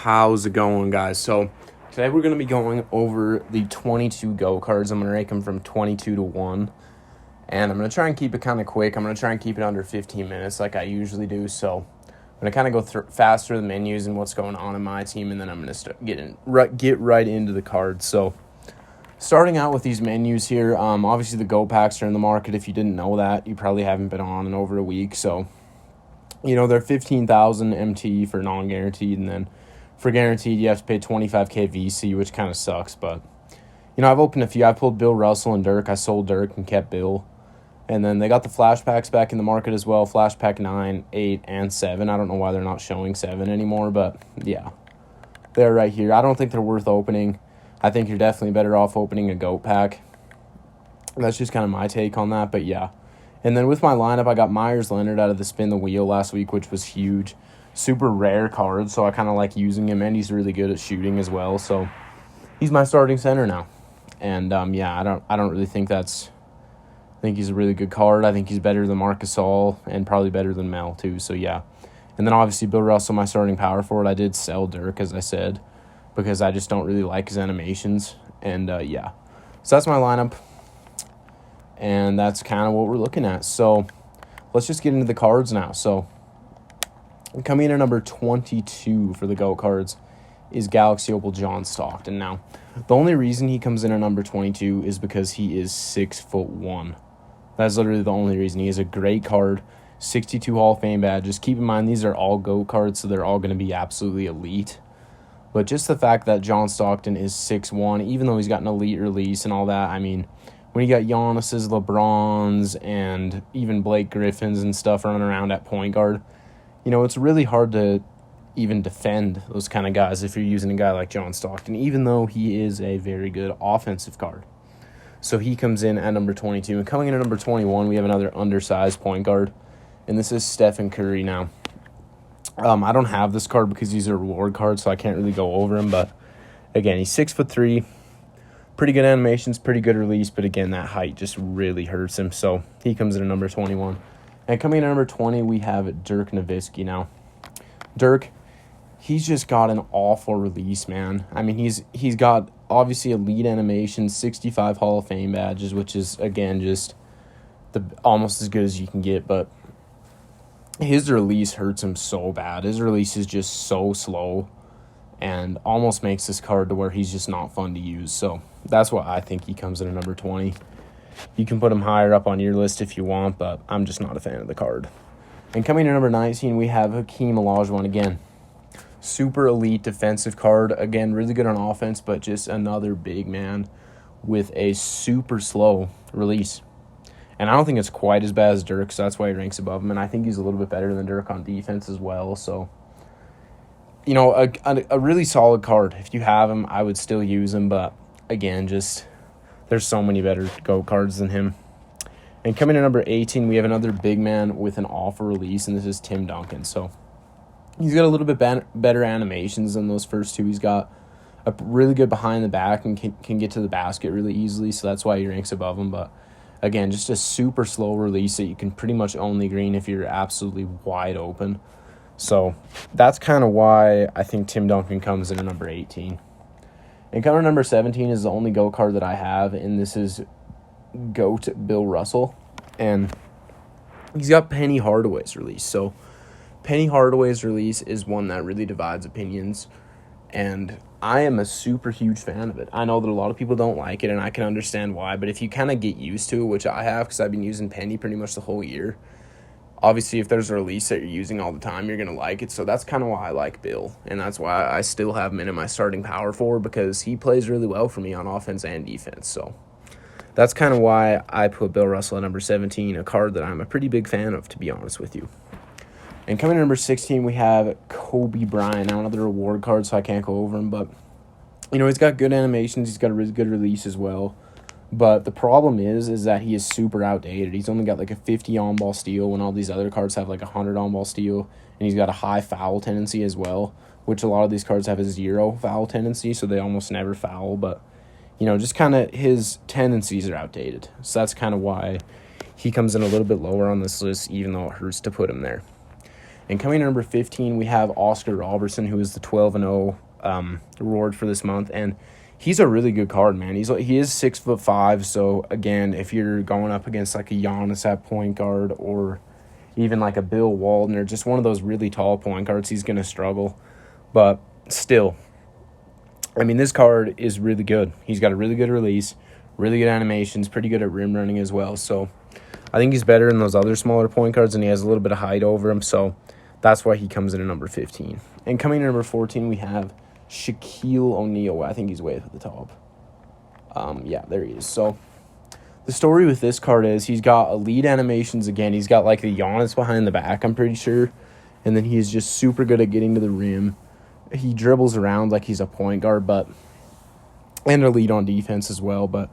How's it going, guys? So today we're going to be going over the 22 GO cards. I'm going to rank them from 22 to 1, and I'm going to try and keep it kind of quick. I'm going to try and keep it under 15 minutes like I usually do. So I'm going to kind of go fast through the menus and what's going on in my team, and then I'm going to get right into the cards. So starting out with these menus here, obviously the GO packs are in the market. If you didn't know that, you probably haven't been on in over a week. So, you know, they're 15,000 MT for non-guaranteed, and then for guaranteed, you have to pay 25K VC, which kind of sucks. But, you know, I've opened a few. I pulled Bill Russell and Dirk. I sold Dirk and kept Bill. And then they got the flash packs back in the market as well. Flash pack 9, 8, and 7. I don't know why they're not showing 7 anymore, but yeah, they're right here. I don't think they're worth opening. I think you're definitely better off opening a GOAT pack. That's just kind of my take on that, but yeah. And then with my lineup, I got Leonard out of the Spin the Wheel last week, which was huge. Super rare card, so I kind of like using him, and he's really good at shooting as well. So he's my starting center now. And yeah, I don't really think that's. I think he's a really good card. I think he's better than Marc Gasol and probably better than Mel too. So yeah. And then obviously Bill Russell, my starting power forward. I did sell Dirk, as I said, because I just don't really like his animations. And yeah, so that's my lineup, and that's kind of what we're looking at. So let's just get into the cards now. So coming in at number 22 for the GOAT cards is Galaxy Opal John Stockton. Now, the only reason he comes in at number 22 is because he is 6'1". That's literally the only reason. He is a great card, 62 Hall of Fame badges. Keep in mind, these are all GOAT cards, so they're all going to be absolutely elite. But just the fact that John Stockton is 6'1", even though he's got an elite release and all that, I mean, when you got Ionis's, LeBron's, and even Blake Griffin's and stuff running around at point guard, you know, it's really hard to even defend those kind of guys if you're using a guy like John Stockton, even though he is a very good offensive card. So he comes in at number 22. And coming in at number 21, we have another undersized point guard, and this is Stephen Curry. Now, I don't have this card because he's a reward card, so I can't really go over him. But again, he's 6'3", pretty good animations, pretty good release. But again, that height just really hurts him. So he comes in at number 21. And coming in at number 20, we have Dirk Nowitzki. Now, Dirk, he's just got an awful release, man. I mean, he's got obviously elite animation, 65 Hall of Fame badges, which is again just almost as good as you can get. But his release hurts him so bad. His release is just so slow, and almost makes this card to where he's just not fun to use. So that's why I think he comes in at number 20. You can put him higher up on your list if you want, but I'm just not a fan of the card. And coming in at number 19, we have Hakeem Olajuwon again. Super elite defensive card. Again, really good on offense, but just another big man with a super slow release. And I don't think it's quite as bad as Dirk, so that's why he ranks above him. And I think he's a little bit better than Dirk on defense as well. So, you know, a really solid card. If you have him, I would still use him. But, again, just there's so many better GOAT cards than him. And coming in at number 18, we have another big man with an awful release, and this is Tim Duncan. So he's got a little bit better animations than those first two. He's got a really good behind the back and can get to the basket really easily, so that's why he ranks above him. But, again, just a super slow release that you can pretty much only green if you're absolutely wide open. So that's kind of why I think Tim Duncan comes in at number 18. And coming in number 17 is the only GOAT card that I have, and this is GOAT Bill Russell. And he's got Penny Hardaway's release. So Penny Hardaway's release is one that really divides opinions, and I am a super huge fan of it. I know that a lot of people don't like it, and I can understand why, but if you kind of get used to it, which I have because I've been using Penny pretty much the whole year, obviously if there's a release that you're using all the time, you're going to like it. So that's kind of why I like Bill, and that's why I still have him in my starting power forward, because he plays really well for me on offense and defense. So that's kind of why I put Bill Russell at number 17, a card that I'm a pretty big fan of, to be honest with you. And coming in at number 16, we have Kobe Bryant. Now, another reward card, so I can't go over him. But, you know, he's got good animations. He's got a really good release as well. But the problem is that he is super outdated. He's only got like a 50 on-ball steal when all these other cards have like a 100 on-ball steal. And he's got a high foul tendency as well, which a lot of these cards have a 0 foul tendency, so they almost never foul. But, you know, just kind of his tendencies are outdated. So that's kind of why he comes in a little bit lower on this list, even though it hurts to put him there. And coming in number 15, we have Oscar Robertson, who is the 12-0 reward for this month. And he's a really good card, man. He is 6'5", so again, if you're going up against like a Ionis at point guard or even like a Bill Walton or just one of those really tall point guards, he's going to struggle. But still, I mean, this card is really good. He's got a really good release, really good animations, pretty good at rim running as well. So I think he's better than those other smaller point guards, and he has a little bit of height over him. So that's why he comes in at number 15. And coming in at number 14, we have Shaquille O'Neal. I think he's way up at the top. Yeah, there he is. So the story with this card is he's got elite animations again. He's got like the Giannis behind the back, I'm pretty sure. And then he's just super good at getting to the rim. He dribbles around like he's a point guard, and elite on defense as well. But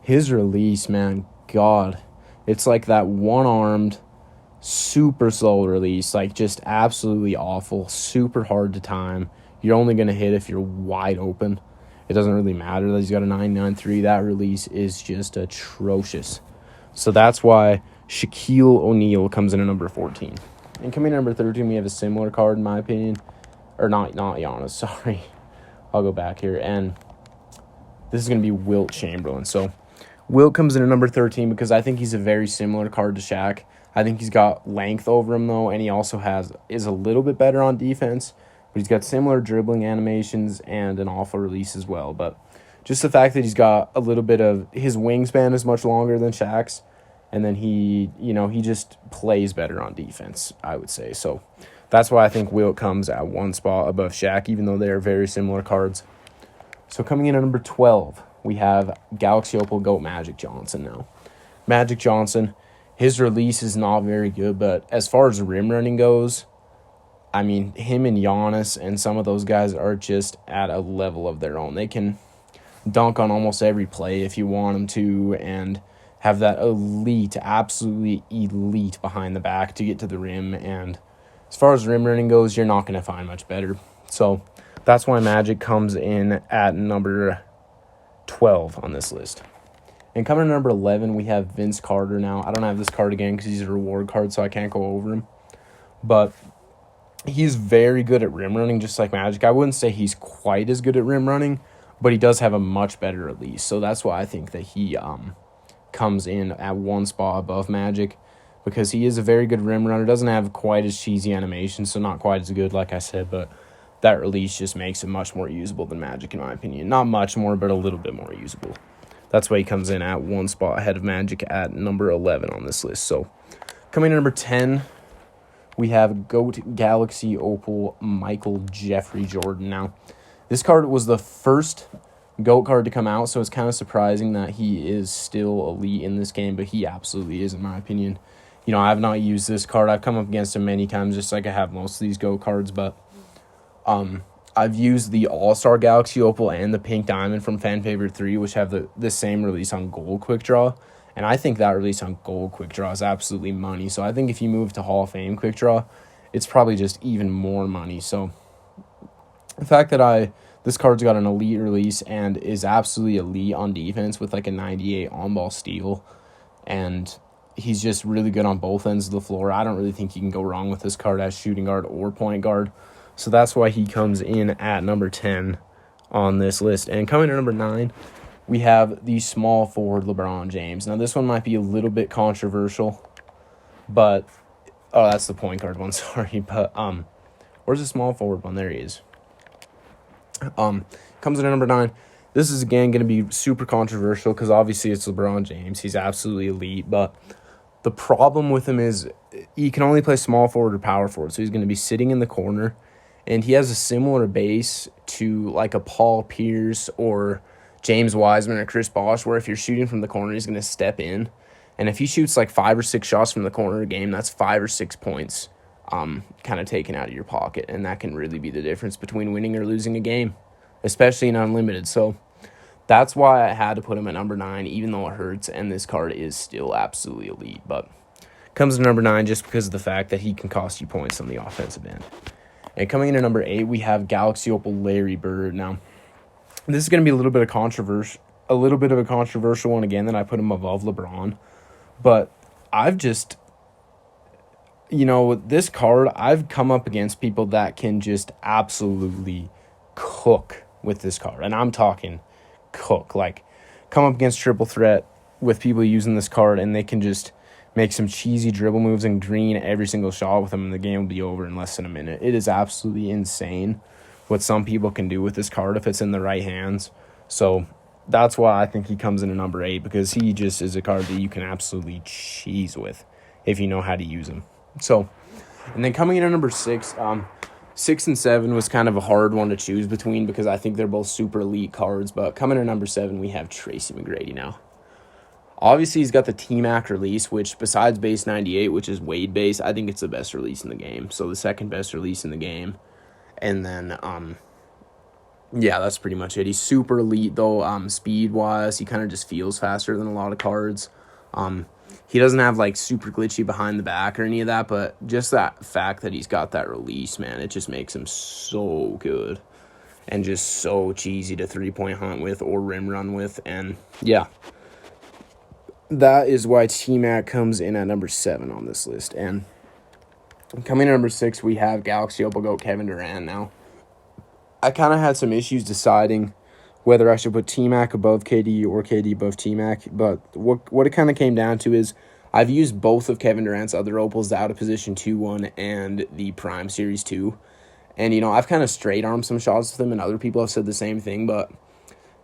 his release, man, God, it's like that one-armed, super slow release, like just absolutely awful, super hard to time. You're only going to hit if you're wide open. It doesn't really matter that he's got a 9.93. That release is just atrocious. So that's why Shaquille O'Neal comes in at number 14. And coming in at number 13, we have a similar card, in my opinion. Or not Giannis, sorry. I'll go back here. And this is going to be Wilt Chamberlain. So Wilt comes in at number 13 because I think he's a very similar card to Shaq. I think he's got length over him, though, and he also is a little bit better on defense. But he's got similar dribbling animations and an awful release as well. But just the fact that he's got a little bit of his wingspan is much longer than Shaq's, and then he just plays better on defense, I would say. So that's why I think Wilt comes at one spot above Shaq, even though they are very similar cards. So coming in at number 12, we have Galaxy Opal GOAT Magic Johnson now. Magic Johnson, his release is not very good, but as far as rim running goes, I mean, him and Ionis and some of those guys are just at a level of their own. They can dunk on almost every play if you want them to and have that elite, absolutely elite behind the back to get to the rim. And as far as rim running goes, you're not going to find much better. So that's why Magic comes in at number 12 on this list. And coming to number 11, we have Vince Carter now. I don't have this card again because he's a reward card, so I can't go over him. But he's very good at rim running, just like Magic. I wouldn't say he's quite as good at rim running, but he does have a much better release. So that's why I think that he comes in at one spot above Magic, because he is a very good rim runner. Doesn't have quite as cheesy animation, so not quite as good, like I said, but that release just makes it much more usable than Magic, in my opinion. Not much more, but a little bit more usable. That's why he comes in at one spot ahead of Magic at number 11 on this list. So coming in number 10, we have GOAT Galaxy Opal Michael Jeffrey Jordan. Now, this card was the first GOAT card to come out, so it's kind of surprising that he is still elite in this game, but he absolutely is, in my opinion. You know, I have not used this card. I've come up against him many times, just like I have most of these GOAT cards, but I've used the All-Star Galaxy Opal and the Pink Diamond from Fan Favorite 3, which have the same release on Gold Quick Draw. And I think that release on Gold Quick Draw is absolutely money. So I think if you move to Hall of Fame Quick Draw, it's probably just even more money. So the fact that this card's got an elite release and is absolutely elite on defense with like a 98 on-ball steal, and he's just really good on both ends of the floor. I don't really think you can go wrong with this card as shooting guard or point guard. So that's why he comes in at number 10 on this list. And coming to number 9, we have the small forward LeBron James. Now, this one might be a little bit controversial, but that's the point guard one, sorry. But where's the small forward one? There he is. Comes in at number 9. This is, again, going to be super controversial because obviously it's LeBron James. He's absolutely elite, but the problem with him is he can only play small forward or power forward, so he's going to be sitting in the corner, and he has a similar base to like a Paul Pierce or James Wiseman or Chris Bosh, where if you're shooting from the corner, he's going to step in, and if he shoots like 5 or 6 shots from the corner a game, that's 5 or 6 points kind of taken out of your pocket, and that can really be the difference between winning or losing a game, especially in Unlimited. So that's why I had to put him at number 9, even though it hurts, and this card is still absolutely elite. But comes to number 9 just because of the fact that he can cost you points on the offensive end. And coming in at number 8, we have Galaxy Opal Larry Bird. Now, this is going to be a little bit of a controversial one again, that I put him above LeBron. But this card, I've come up against people that can just absolutely cook with this card. And I'm talking cook. Like, come up against triple threat with people using this card, and they can just make some cheesy dribble moves and green every single shot with them, and the game will be over in less than a minute. It is absolutely insane what some people can do with this card if it's in the right hands. So that's why I think he comes in at number 8, because he just is a card that you can absolutely cheese with if you know how to use him. So, and then coming in at number 6, 6 and 7 was kind of a hard one to choose between because I think they're both super elite cards. But coming in at number 7, we have Tracy Mcgrady now. Obviously, he's got the T-Mac release, which besides base 98, which is Wade base, I think it's the best release in the game. So the second best release in the game. And then, yeah, that's pretty much it. He's super elite, though, speed-wise. He kind of just feels faster than a lot of cards. He doesn't have, like, super glitchy behind the back or any of that, but just that fact that he's got that release, man, it just makes him so good and just so cheesy to three-point hunt with or rim run with. And, yeah, that is why T-Mac comes in at number 7 on this list. And coming in at number 6, we have Galaxy Opal GOAT Kevin Durant now. I kind of had some issues deciding whether I should put T-Mac above KD or KD above T-Mac, but what it kind of came down to is I've used both of Kevin Durant's other Opals, the Out of Position 2-1 and the Prime Series 2, and, I've kind of straight-armed some shots with them, and other people have said the same thing, but,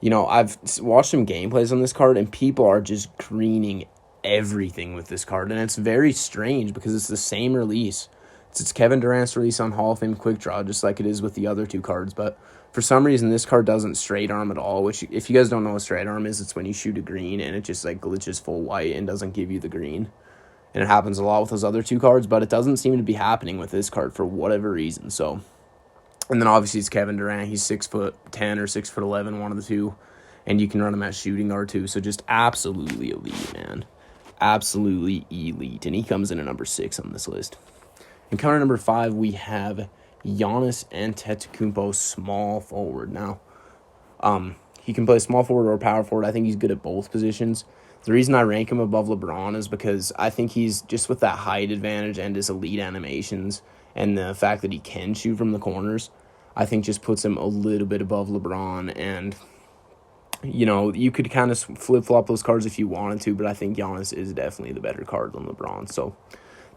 I've watched some gameplays on this card, and people are just greening everything with this card, and it's very strange because it's the same release. It's Kevin Durant's release on Hall of Fame Quick Draw, just like it is with the other two cards, but for some reason, this card doesn't straight arm at all, which, if you guys don't know what straight arm is, it's when you shoot a green and it just, like, glitches full white and doesn't give you the green. And it happens a lot with those other two cards, but it doesn't seem to be happening with this card for whatever reason. So, and then obviously it's Kevin Durant. He's 6'10" or 6'11", one of the two, and you can run him at shooting guard too. So just absolutely elite, man. Absolutely elite. And he comes in at number 6 on this list. And coming at number 5, we have Ionis Antetokounmpo, small forward. Now, he can play small forward or power forward. I think he's good at both positions. The reason I rank him above LeBron is because I think he's just with that height advantage and his elite animations and the fact that he can shoot from the corners, I think just puts him a little bit above LeBron. And, you could kind of flip-flop those cards if you wanted to, but I think Ionis is definitely the better card than LeBron. So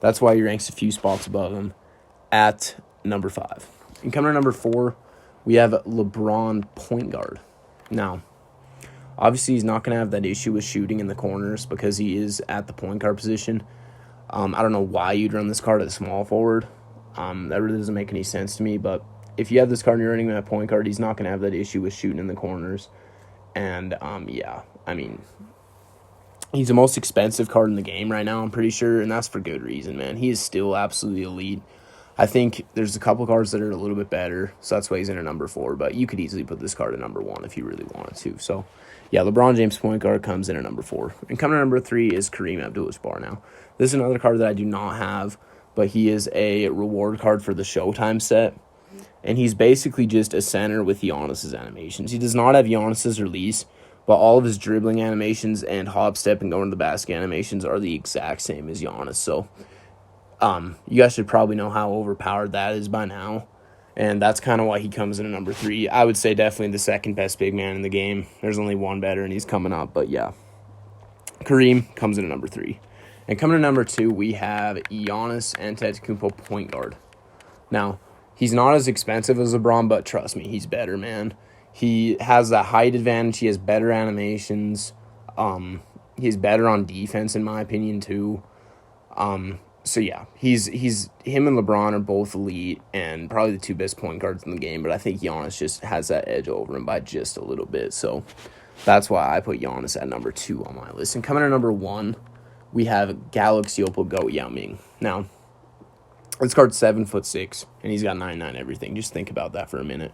that's why he ranks a few spots above him at number 5. And coming to number 4, we have LeBron point guard. Now, obviously he's not going to have that issue with shooting in the corners because he is at the point guard position. I don't know why you'd run this card at small forward. That really doesn't make any sense to me, but if you have this card and you're running him at point guard, he's not going to have that issue with shooting in the corners. And, yeah, I mean, he's the most expensive card in the game right now, I'm pretty sure, and that's for good reason, man. He is still absolutely elite. I think there's a couple cards that are a little bit better, so that's why he's in at number 4, but you could easily put this card at number 1 if you really wanted to. So, yeah, LeBron James point guard comes in at number 4. And coming at number 3 is Kareem Abdul-Jabbar now. This is another card that I do not have, but he is a reward card for the Showtime set, and he's basically just a center with Giannis's animations. He does not have Giannis's release, but all of his dribbling animations and hop step and going to the basket animations are the exact same as Ionis. So, you guys should probably know how overpowered that is by now, and that's kind of why he comes in at number 3. I would say definitely the second best big man in the game. There's only one better, and he's coming up, but yeah. Kareem comes in at number 3. And coming to number 2, we have Ionis Antetokounmpo point guard. Now, he's not as expensive as LeBron, but trust me, he's better, man. He has that height advantage. He has better animations. He's better on defense, in my opinion, too. So, yeah, he's him and LeBron are both elite and probably the two best point guards in the game, but I think Ionis just has that edge over him by just a little bit. So that's why I put Ionis at number 2 on my list. And coming at number 1, we have Galaxy Opal GOAT Yao Ming. Now, this card's 7'6", and he's got 9'9" everything. Just think about that for a minute.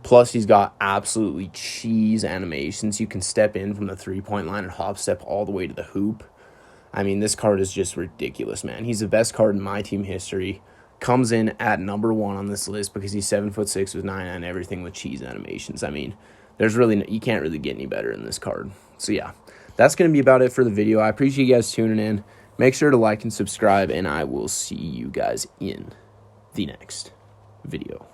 Plus, he's got absolutely cheese animations. You can step in from the three-point line and hop step all the way to the hoop. I mean, this card is just ridiculous, man. He's the best card in my team history. Comes in at number 1 on this list because he's 7'6" with 9'9", everything with cheese animations. I mean, you can't really get any better in this card. So, yeah, that's going to be about it for the video. I appreciate you guys tuning in. Make sure to like and subscribe, and I will see you guys in the next video.